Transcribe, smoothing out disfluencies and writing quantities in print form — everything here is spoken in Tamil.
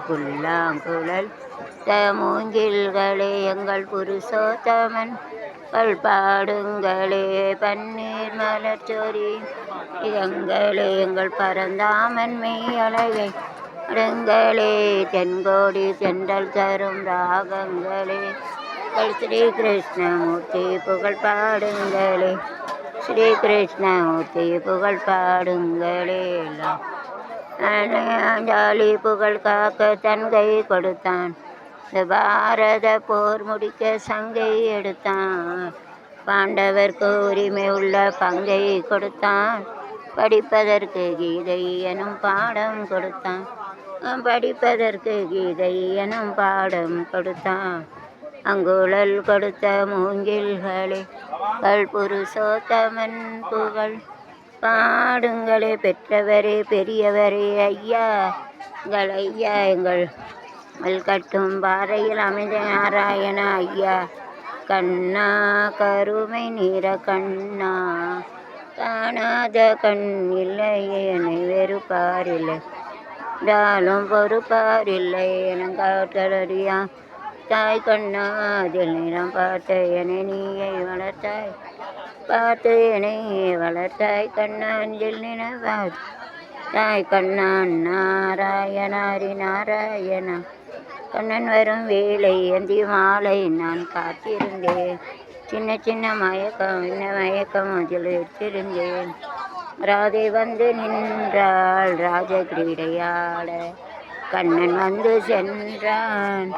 புல்லாங்குழல் மூங்கில்களே எங்கள் புருஷோத்தமன் பாடுங்களே பன்னீர் மலர்ச்சொரி எங்களே எங்கள் பரந்தாமன் மெய்யழகை அடுங்களே தென்கோடி தென்றல் தரும் ராகங்களே ஸ்ரீ கிருஷ்ணமூர்த்தி புகழ் பாடுங்களே ஸ்ரீ கிருஷ்ணமூர்த்தி புகழ் பாடுங்களே ஜாலி புகழ் காக்க தன் கை கொடுத்தான் இந்த பாரத போர் முடிக்க சங்கை எடுத்தான் பாண்டவர்க்கு உரிமை உள்ள பங்கை கொடுத்தான் படிப்பதற்கு கீதை எனும் பாடம் கொடுத்தான் படிப்பதற்கு கீதை எனும் பாடம் கொடுத்தான் அங்குழல் கொடுத்த மூங்கில்களே புருஷோத்தமன் புகழ் பாடுங்களே பெற்றவரே பெரியவரே ஐயா எங்கள் ஐயா எங்கள் கட்டும் பாறையில் அமைந்த நாராயண ஐயா கண்ணா கருமை நீர கண்ணா காணாத கண் இல்லையே என்னை வெறுப்பாரில்லை டாலும் பொறுப்பாரில்லை எனங்காட்டலடியா தாய் கண்ணா அதில் நிறம் பார்த்த என்னை நீயை வளர்த்தாய் பார்த்து என்னை வளர்த்தாய் கண்ணாஞ்சில் நினைவாய் தாய் கண்ணான் நாராயணாரி நாராயணா கண்ணன் வரும் வேளை அந்தி மாலை நான் காத்திருந்தேன் சின்ன சின்ன மயக்கம் என்ன மயக்கம் அதில் எடுத்திருந்தேன் ராதை வந்து நின்றாள் ராஜ கிரீடையாட கண்ணன் வந்து சென்றான்